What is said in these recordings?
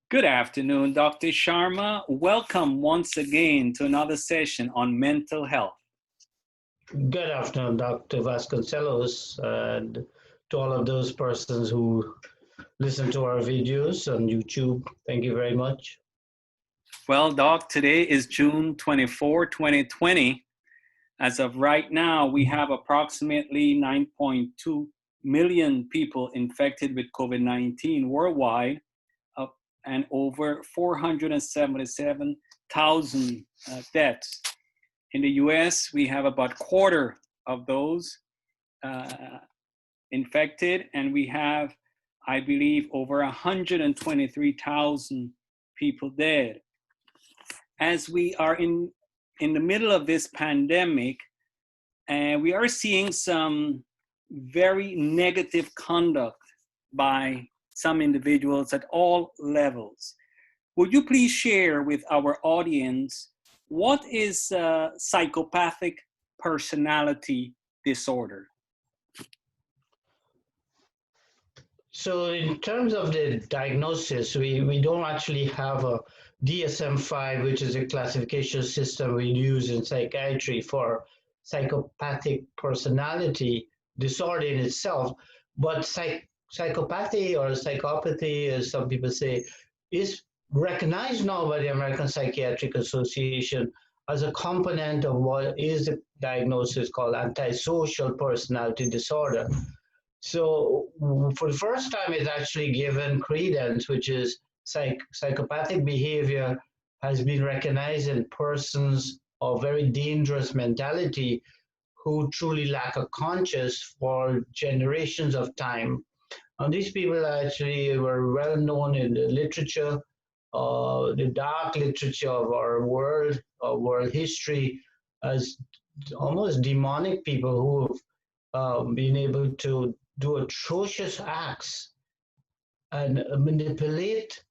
Good afternoon, Dr. Sharma. Welcome once again to another session on mental health. Good afternoon, Dr. Vasconcelos, and to all of those persons who listen to our videos on YouTube. Thank you very much. Well, Doc, today is June 24, 2020. As of right now, we have approximately 9.2 million people infected with COVID-19 worldwide, and over 477,000 deaths. In the US, we have about a quarter of those infected, and we have, I believe, over 123,000 people dead. As we are in the middle of this pandemic, and we are seeing some very negative conduct by some individuals at all levels. Would you please share with our audience what is psychopathic personality disorder? So, in terms of the diagnosis, we don't actually have a DSM-5, which is a classification system we use in psychiatry for psychopathic personality disorder in itself. But psychopathy or psychopathy, as some people say, is recognized now by the American Psychiatric Association as a component of what is a diagnosis called antisocial personality disorder. So for the first time, it's actually given credence, which is psychopathic behavior has been recognized in persons of very dangerous mentality who truly lack a conscience for generations of time. And these people actually were well known in the literature, the dark literature of our world history, as almost demonic people who have been able to do atrocious acts and manipulate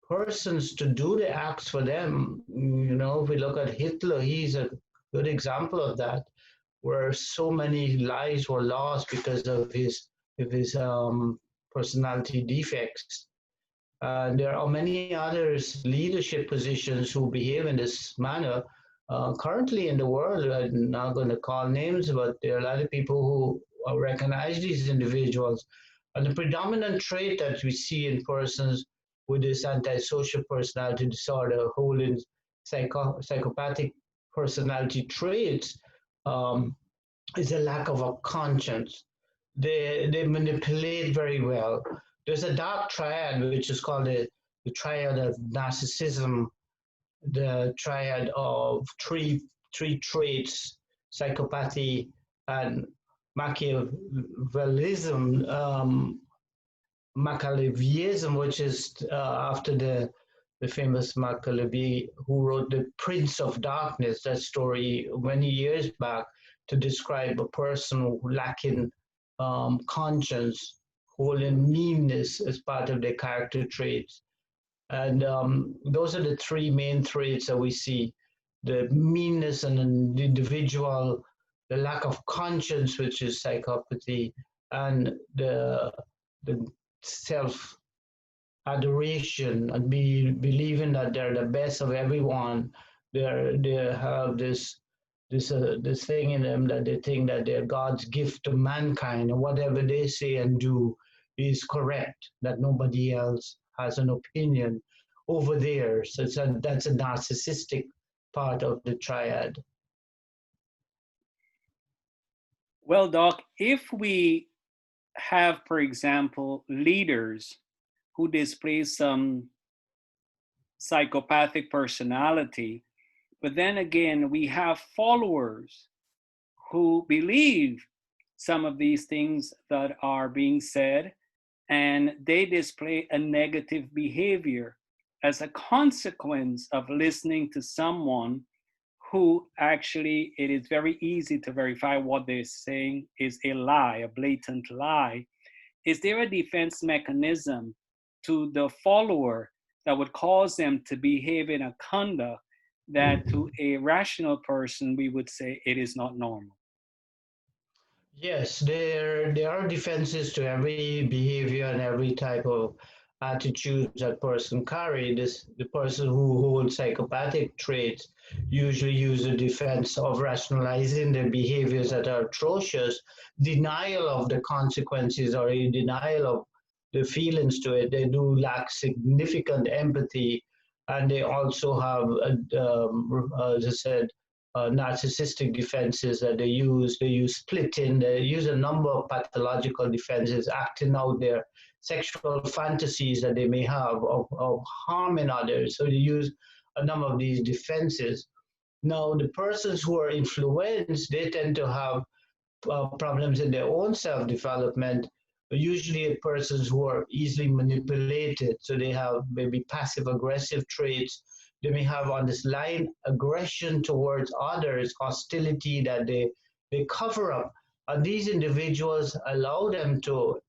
persons to do the acts for them. You know, if we look at Hitler, he's a good example of that, where so many lives were lost because of his personality defects. There are many others leadership positions who behave in this manner. Currently in the world, I'm not going to call names, but there are a lot of people who recognize these individuals. And the predominant trait that we see in persons with this antisocial personality disorder, holding psychopathic personality traits, is a lack of a conscience. They manipulate very well. There's a dark triad, which is called the triad of narcissism, the triad of three traits: psychopathy and Machiavellism, Machiavellism, which is after the famous Machiavelli, who wrote The Prince of Darkness, that story many years back, to describe a person lacking conscience, holding meanness as part of their character traits. And those are the three main traits that we see: the meanness in an individual, the lack of conscience, which is psychopathy, and the self adoration and believing that they're the best of everyone. They have this thing in them that they think that they're God's gift to mankind, and whatever they say and do is correct, that nobody else has an opinion over there. So that's a narcissistic part of the triad. Well, Doc, if we have, for example, leaders who display some psychopathic personality, but then again, we have followers who believe some of these things that are being said, and they display a negative behavior as a consequence of listening to someone who actually, it is very easy to verify what they're saying is a lie, a blatant lie. Is there a defense mechanism to the follower that would cause them to behave in a conduct that to a rational person we would say it is not normal? Yes, there are defenses to every behavior and every type of attitudes that person carry. The person who holds psychopathic traits usually use a defense of rationalizing their behaviors that are atrocious, denial of the consequences or a denial of the feelings to it. They do lack significant empathy, and they also have, as I said, narcissistic defenses that they use. They use splitting. They use a number of pathological defenses, acting out their sexual fantasies that they may have of harming others. So they use a number of these defenses. Now, the persons who are influenced, they tend to have problems in their own self development, usually persons who are easily manipulated. So they have maybe passive aggressive traits. They may have on this line aggression towards others, hostility that they cover up. And these individuals allow them to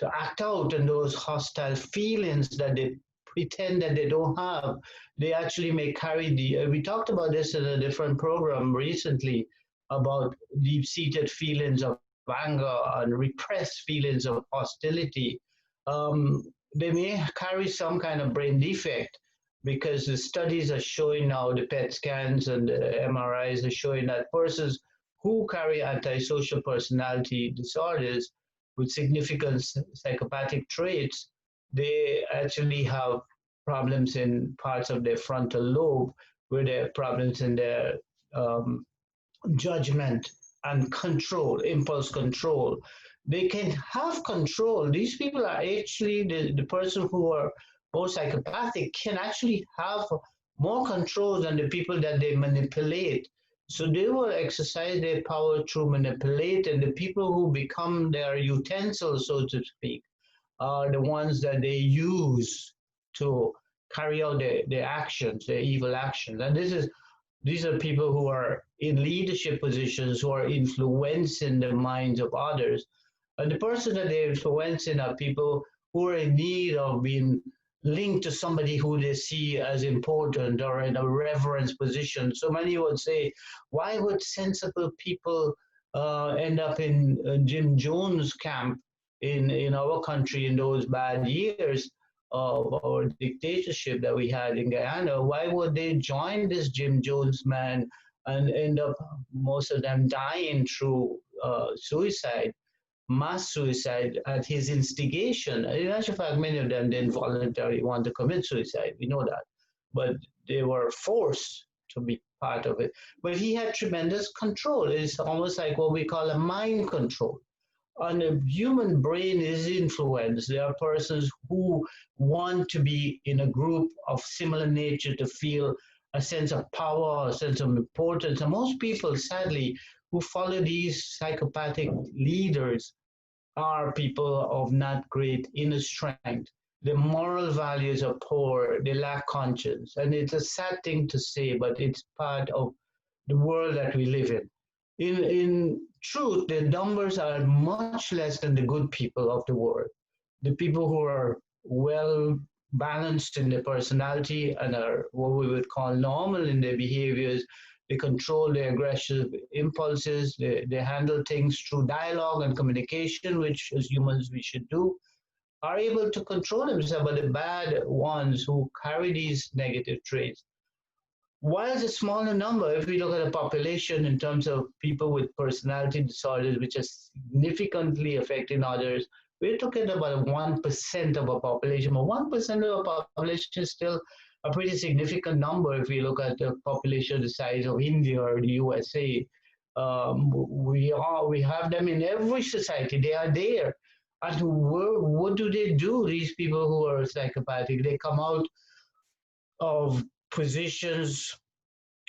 act out in those hostile feelings that they pretend that they don't have. They actually may carry we talked about this in a different program recently about deep-seated feelings of anger and repressed feelings of hostility. They may carry some kind of brain defect because the studies are showing now, the PET scans and the MRIs are showing that persons who carry antisocial personality disorders with significant psychopathic traits, they actually have problems in parts of their frontal lobe where they have problems in their um, judgment and control, impulse control. They can have control. These people are actually the person who are more psychopathic can actually have more control than the people that they manipulate. So they will exercise their power through manipulate, and the people who become their utensils, so to speak, are the ones that they use to carry out their actions, their evil actions. And these are people who are in leadership positions who are influencing the minds of others. And the person that they're influencing are people who are in need of being linked to somebody who they see as important or in a reverence position. So many would say, why would sensible people end up in Jim Jones' camp in our country in those bad years of our dictatorship that we had in Guyana? Why would they join this Jim Jones man and end up, most of them, dying through suicide? Mass suicide at his instigation. In actual fact, many of them didn't voluntarily want to commit suicide. We know that. But they were forced to be part of it. But he had tremendous control. It's almost like what we call a mind control. And the human brain is influenced. There are persons who want to be in a group of similar nature to feel a sense of power, a sense of importance. And most people, sadly, who follow these psychopathic leaders are people of not great inner strength. Their moral values are poor, they lack conscience. And it's a sad thing to say, but it's part of the world that we live in. In truth, the numbers are much less than the good people of the world. The people who are well balanced in their personality and are what we would call normal in their behaviors. They control their aggressive impulses. They handle things through dialogue and communication, which as humans we should do, are able to control themselves. But the bad ones who carry these negative traits, while it's a smaller number, if we look at the population in terms of people with personality disorders, which are significantly affecting others, we're talking about 1% of our population. But 1% of our population is still a pretty significant number if we look at the population the size of India or the USA. We have them in every society. They are there. And what do? These people who are psychopathic, they come out of positions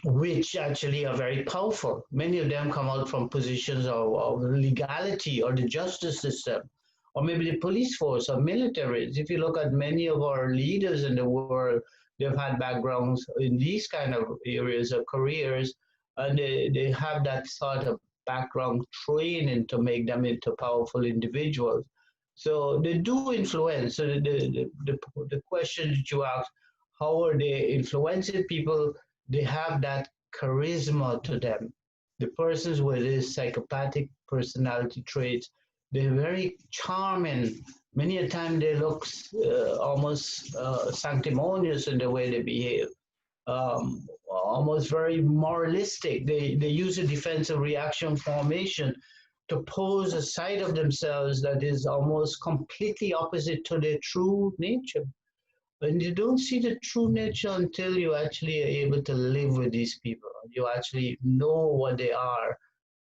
which actually are very powerful. Many of them come out from positions of legality or the justice system, or maybe the police force or militaries. If you look at many of our leaders in the world, they've had backgrounds in these kind of areas of careers, and they have that sort of background training to make them into powerful individuals. So they do influence. So the question that you asked, how are they influencing people? They have that charisma to them. The persons with these psychopathic personality traits, they're very charming, many a time they look almost sanctimonious in the way they behave, almost very moralistic. They use a defensive reaction formation to pose a side of themselves that is almost completely opposite to their true nature. And you don't see the true nature until you actually are able to live with these people. You actually know what they are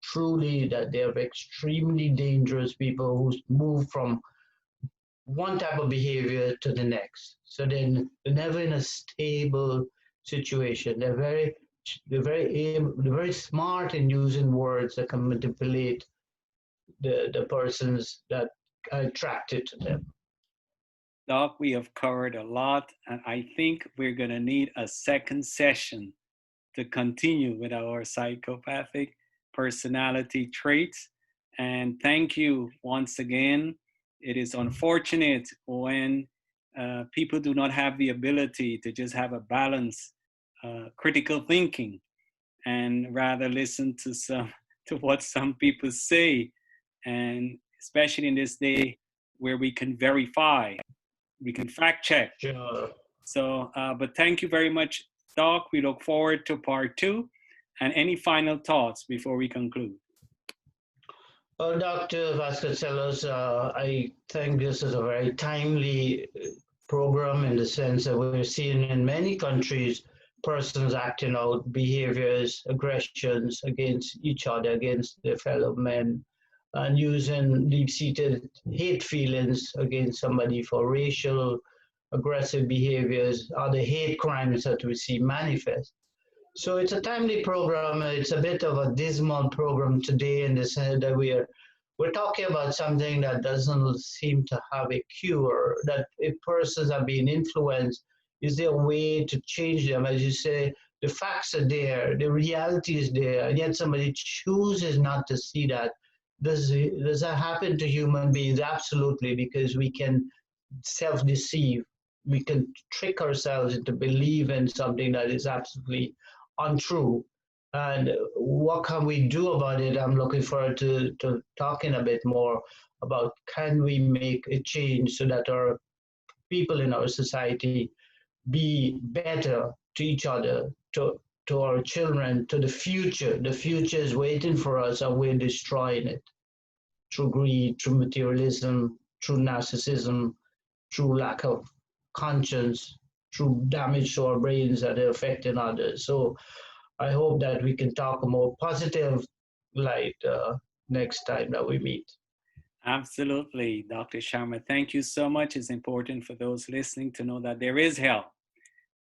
truly, that they're extremely dangerous people who move from one type of behavior to the next. So then they're never in a stable situation. They're very smart in using words that can manipulate the persons that are attracted to them. Doc, we have covered a lot, and I think we're going to need a second session to continue with our psychopathic personality traits. And thank you once again. It is unfortunate when people do not have the ability to just have a balanced critical thinking and rather listen to to what some people say, and especially in this day where we can verify, we can fact check. Sure. So, but thank you very much, Doc. We look forward to part two. And any final thoughts before we conclude? Well, Dr. Vasconcelos, I think this is a very timely program in the sense that we're seeing in many countries persons acting out behaviors, aggressions against each other, against their fellow men, and using deep-seated hate feelings against somebody for racial aggressive behaviors, other hate crimes that we see manifest. So it's a timely program. It's a bit of a dismal program today in the sense that we're talking about something that doesn't seem to have a cure. That if persons are being influenced, is there a way to change them? As you say, the facts are there, the reality is there, and yet somebody chooses not to see that. Does that happen to human beings? Absolutely, because we can self-deceive. We can trick ourselves into believing something that is absolutely untrue. And what can we do about it? I'm looking forward to talking a bit more about can we make a change so that our people in our society be better to each other, to our children, to the future. The future is waiting for us and we're destroying it through greed, through materialism, through narcissism, through lack of conscience, through damage to our brains that are affecting others. So I hope that we can talk a more positive light next time that we meet. Absolutely, Dr. Sharma. Thank you so much. It's important for those listening to know that there is help.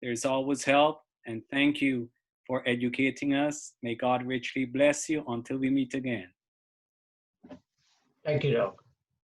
There's always help. And thank you for educating us. May God richly bless you until we meet again. Thank you, Doc.